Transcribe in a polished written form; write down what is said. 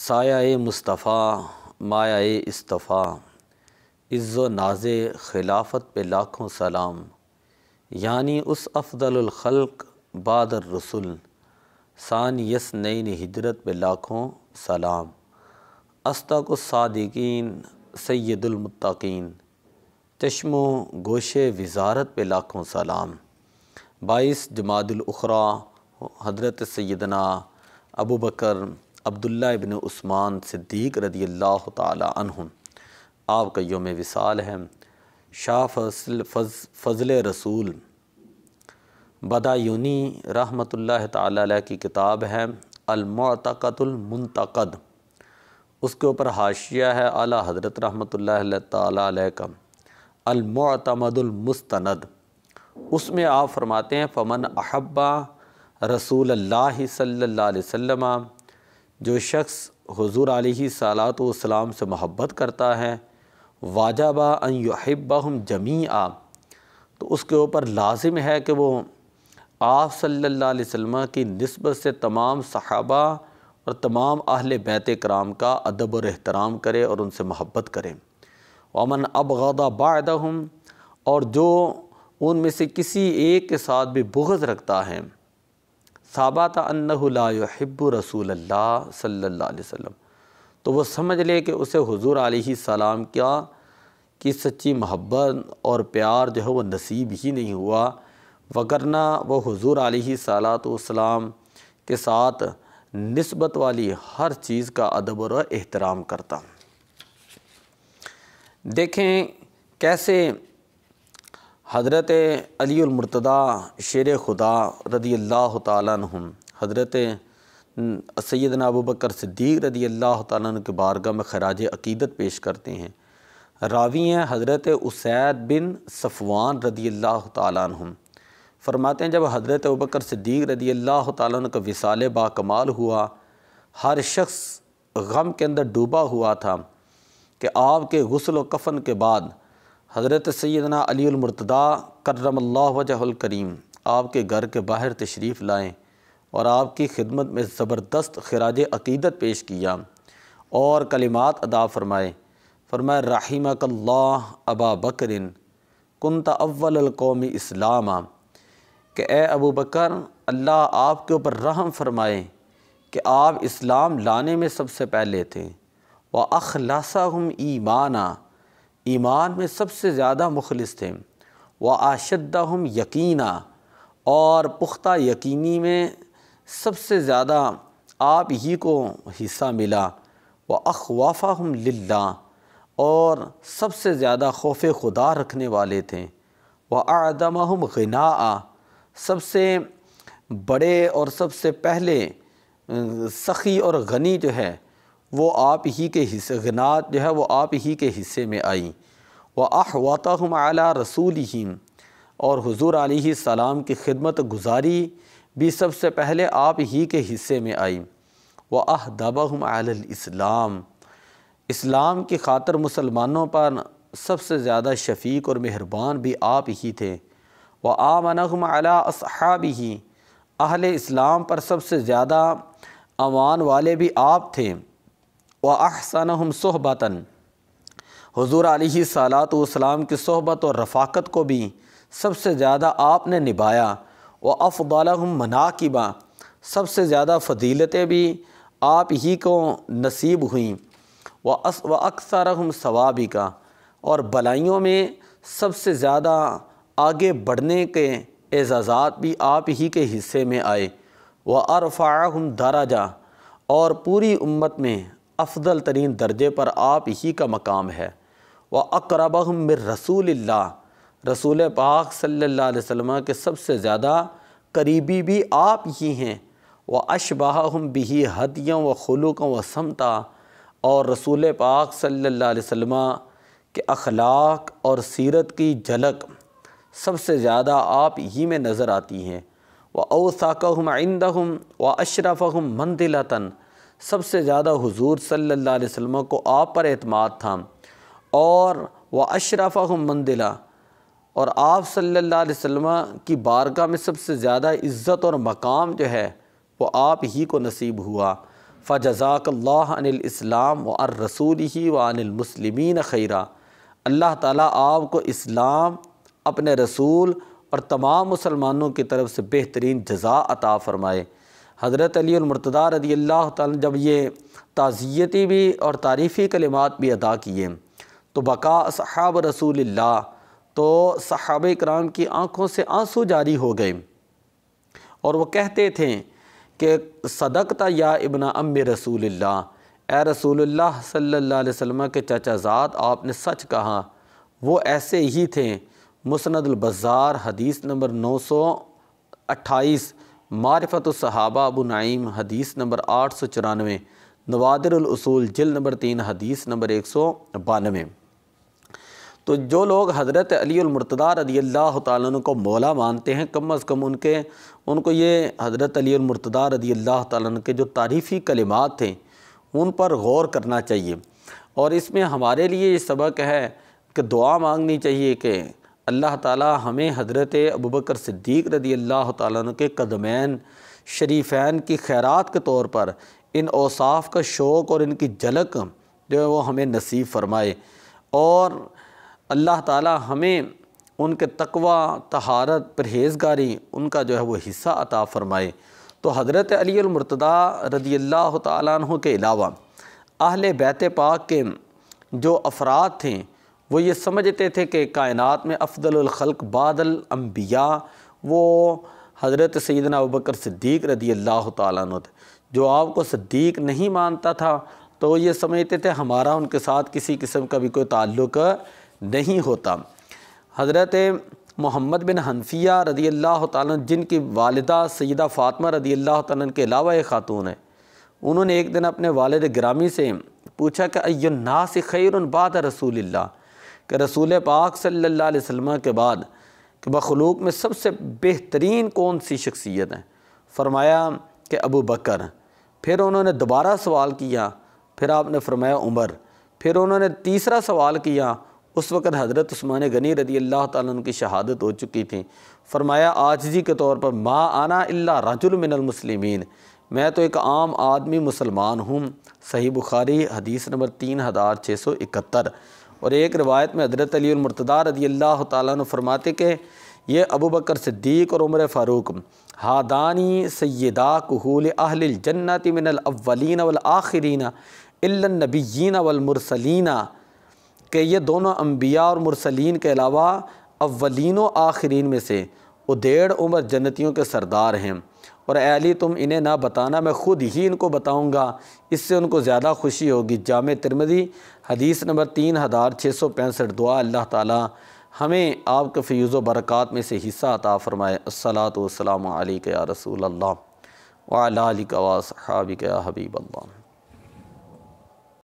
سایہ مصطفیٰ مایہ اصطفیٰ، عز و ناز خلافت پہ لاکھوں سلام، یعنی اس افضل الخلق بعد الرسل، ثانی اثنین ہجرت پہ لاکھوں سلام، اصدق الصادقین سید المتقین، چشم و گوش وزارت پہ لاکھوں سلام، 22 جمادی الاخری حضرت سیدنا ابو بکر عبداللہ ابن عثمان صدیق رضی اللہ تعالی عنہ آپ کا یوم وصال ہے۔ شاہ فضل رسول بدایونی رحمۃ اللہ تعالی علیہ کی کتاب ہے المعتقد المنتقد، اس کے اوپر حاشیہ ہے اعلیٰ حضرت رحمۃ اللہ تعالی علیہ کا المعتمد المستند۔ اس میں آپ فرماتے ہیں فمن احبا رسول اللہ صلی اللہ علیہ وسلم، جو شخص حضور علیہ صلوٰۃ والسلام سے محبت کرتا ہے، واجب ان یحبہم جمیعا، تو اس کے اوپر لازم ہے کہ وہ آپ صلی اللہ علیہ وسلم کی نسبت سے تمام صحابہ اور تمام اہل بیت کرام کا ادب اور احترام کرے اور ان سے محبت کرے۔ ومن ابغض بعدہم، اور جو ان میں سے کسی ایک کے ساتھ بھی بغض رکھتا ہے، ثابت انہ لا یحب رسول اللہ صلی اللہ علیہ وسلم، تو وہ سمجھ لے کہ اسے حضور علیہ السلام کی سچی محبت اور پیار جو ہے وہ نصیب ہی نہیں ہوا، وگرنہ وہ حضور علیہ الصلوۃ والسلام کے ساتھ نسبت والی ہر چیز کا ادب اور احترام کرتا۔ دیکھیں کیسے حضرت علی المرتضیٰ شیر خدا رضی اللہ تعالیٰ عنہ حضرت سیدنا ابو بکر صدیق رضی اللہ تعالیٰ عنہ کے بارگاہ میں خراج عقیدت پیش کرتے ہیں۔ راوی ہیں حضرت اسید بن صفوان رضی اللہ تعالیٰ عنہ، فرماتے ہیں جب حضرت ابو بکر صدیق رضی اللہ تعالیٰ عنہ کا وصال با کمال ہوا، ہر شخص غم کے اندر ڈوبا ہوا تھا کہ آپ کے غسل و کفن کے بعد حضرت سیدنا علی المرتضیٰ کرم اللہ وجہ الکریم آپ کے گھر کے باہر تشریف لائیں اور آپ کی خدمت میں زبردست خراج عقیدت پیش کیا اور کلمات ادا فرمائے۔ فرمایا رحمک اللہ ابا بکر کنت اول القوم اسلاما، کہ اے ابو بکر اللہ آپ کے اوپر رحم فرمائے کہ آپ اسلام لانے میں سب سے پہلے تھے، وَأَخْلَصَهُمْ ایمانا، ایمان میں سب سے زیادہ مخلص تھے، وَأَشَدَّهُمْ یقینا، اور پختہ یقینی میں سب سے زیادہ آپ ہی کو حصہ ملا، وَأَخْوَفَهُمْ لِلَّهِ، اور سب سے زیادہ خوف خدا رکھنے والے تھے، وَأَعْدَمَهُمْ غِنَاءً، سب سے بڑے اور سب سے پہلے سخی اور غنی جو ہے وہ آپ ہی کے حصے، غنات جو ہے وہ آپ ہی کے حصے میں آئی، وَأَحْوَطَهُمْ عَلَىٰ رَسُولِهِ، اور حضور علیہ السلام کی خدمت گزاری بھی سب سے پہلے آپ ہی کے حصے میں آئی، وَأَحْدَبَهُمْ عَلَى الْإِسْلَامِ، اسلام کی خاطر مسلمانوں پر سب سے زیادہ شفیق اور مہربان بھی آپ ہی تھے، وَآمَنَهُمْ عَلَىٰ أَصْحَابِهِ، اہل اسلام پر سب سے زیادہ امان والے بھی آپ تھے، وَأَحْسَنَهُمْ صُحْبَةً، حضور علیہ الصلوٰۃ والسلام کی صحبت اور رفاقت کو بھی سب سے زیادہ آپ نے نبھایا، وَأَفْضَلَهُمْ مَنَاقِبًا، سب سے زیادہ فضیلتیں بھی آپ ہی کو نصیب ہوئیں، وَأَكْثَرَهُمْ سَوَابِقًا، اور بلائیوں میں سب سے زیادہ آگے بڑھنے کے اعزازات بھی آپ ہی کے حصے میں آئے، وَأَرْفَعَهُمْ دَرَجَةً، اور پوری امت میں افضل ترین درجے پر آپ ہی کا مقام ہے، وَأَقْرَبَهُمْ مِن رسول اللہ، رسول پاک صلی اللہ علیہ وسلم کے سب سے زیادہ قریبی بھی آپ ہی ہیں، وَأَشْبَهَهُمْ بِهِ هَدْيًا وَخُلُقًا وَسَمْتًا، اور رسول پاک صلی اللہ علیہ وسلم کے اخلاق اور سیرت کی جھلک سب سے زیادہ آپ ہی میں نظر آتی ہیں، وَأَوْثَقَهُمْ عِنْدَهُمْ وَأَشْرَفَهُمْ مَنْزِلَةً، سب سے زیادہ حضور صلی اللہ علیہ وسلم کو آپ پر اعتماد تھا، اور وَأَشْرَفَهُمْ مَنْزِلَةً، اور آپ صلی اللہ علیہ وسلم کی بارگاہ میں سب سے زیادہ عزت اور مقام جو ہے وہ آپ ہی کو نصیب ہوا۔ فجزاک اللہ عن الاسلام وعن رسولہ وعن المسلمین خیرا، اللہ تعالیٰ آپ کو اسلام، اپنے رسول اور تمام مسلمانوں کی طرف سے بہترین جزا عطا فرمائے۔ حضرت علی المرتضیٰ رضی اللہ تعالیٰ جب یہ تعزیتی بھی اور تعریفی کلمات بھی ادا کیے تو بقا اصحاب رسول اللہ، تو صحابہ کرام کی آنکھوں سے آنسو جاری ہو گئے اور وہ کہتے تھے کہ صدقت یا ابن ام رسول اللہ، اے رسول اللہ صلی اللہ علیہ وسلم کے چچا زاد، آپ نے سچ کہا۔ وہ ایسے ہی تھے۔ مسند البزار حدیث نمبر 928، معرفت الصحابہ ابو نعیم حدیث نمبر 894، نوادر الاصول جلد نمبر 3 حدیث نمبر 192۔ تو جو لوگ حضرت علی المرتضیٰ رضی اللہ تعالیٰ عنہ کو مولا مانتے ہیں، کم از کم ان کو یہ حضرت علی المرتضیٰ رضی اللہ تعالیٰ عنہ کے جو تعریفی کلمات تھے ان پر غور کرنا چاہیے۔ اور اس میں ہمارے لیے یہ سبق ہے کہ دعا مانگنی چاہیے کہ اللہ تعالیٰ ہمیں حضرت ابوبکر صدیق رضی اللہ تعالیٰ عنہ کے قدمین شریفین کی خیرات کے طور پر ان اوصاف کا شوق اور ان کی جھلک جو ہے وہ ہمیں نصیب فرمائے، اور اللہ تعالیٰ ہمیں ان کے تقوی، طہارت، پرہیزگاری ان کا جو ہے وہ حصہ عطا فرمائے۔ تو حضرت علی المرتضیٰ رضی اللہ تعالیٰ عنہ کے علاوہ اہل بیت پاک کے جو افراد تھے وہ یہ سمجھتے تھے کہ کائنات میں افضل الخلق بعد الانبیاء وہ حضرت سیدنا ابوبکر صدیق رضی اللہ تعالیٰ عنہ تھے۔ جو آپ کو صدیق نہیں مانتا تھا تو وہ یہ سمجھتے تھے ہمارا ان کے ساتھ کسی قسم کا بھی کوئی تعلق نہیں ہوتا۔ حضرت محمد بن حنفیہ رضی اللہ تعالیٰ جن کی والدہ سیدہ فاطمہ رضی اللہ تعالیٰ کے علاوہ ایک خاتون ہے، انہوں نے ایک دن اپنے والد گرامی سے پوچھا کہ ای الناس خیر بعد رسول اللہ، کہ رسول پاک صلی اللہ علیہ وسلم کے بعد کہ مخلوق میں سب سے بہترین کون سی شخصیت ہے؟ فرمایا کہ ابو بکر۔ پھر انہوں نے دوبارہ سوال کیا، پھر آپ نے فرمایا عمر۔ پھر انہوں نے تیسرا سوال کیا، اس وقت حضرت عثمان غنی رضی اللہ تعالیٰ عنہ کی شہادت ہو چکی تھی۔ فرمایا عاجزی کے طور پر ما انا الا رجل من المسلمین، میں تو ایک عام آدمی مسلمان ہوں۔ صحیح بخاری حدیث نمبر 3671۔ اور ایک روایت میں حضرت علی المرتضیٰ رضی اللہ تعالیٰ عنہ فرماتے کہ یہ ابو بکر صدیق اور عمر فاروق ہادانی سیدا کہول اہل الجنت من الاولین والآخرین الا النبیین والمرسلین، کہ یہ دونوں انبیاء اور مرسلین کے علاوہ اولین و آخرین میں سے ادھیڑ عمر جنتیوں کے سردار ہیں، اور اے علی تم انہیں نہ بتانا، میں خود ہی ان کو بتاؤں گا، اس سے ان کو زیادہ خوشی ہوگی۔ جامع ترمذی حدیث نمبر 3665۔ دعا اللہ تعالی ہمیں آپ کے فیوز و برکات میں سے حصہ عطا فرمائے۔ الصلاۃ والسلام علیک یا رسول اللہ وعلی آلک و اصحابک یا حبیب اللہ۔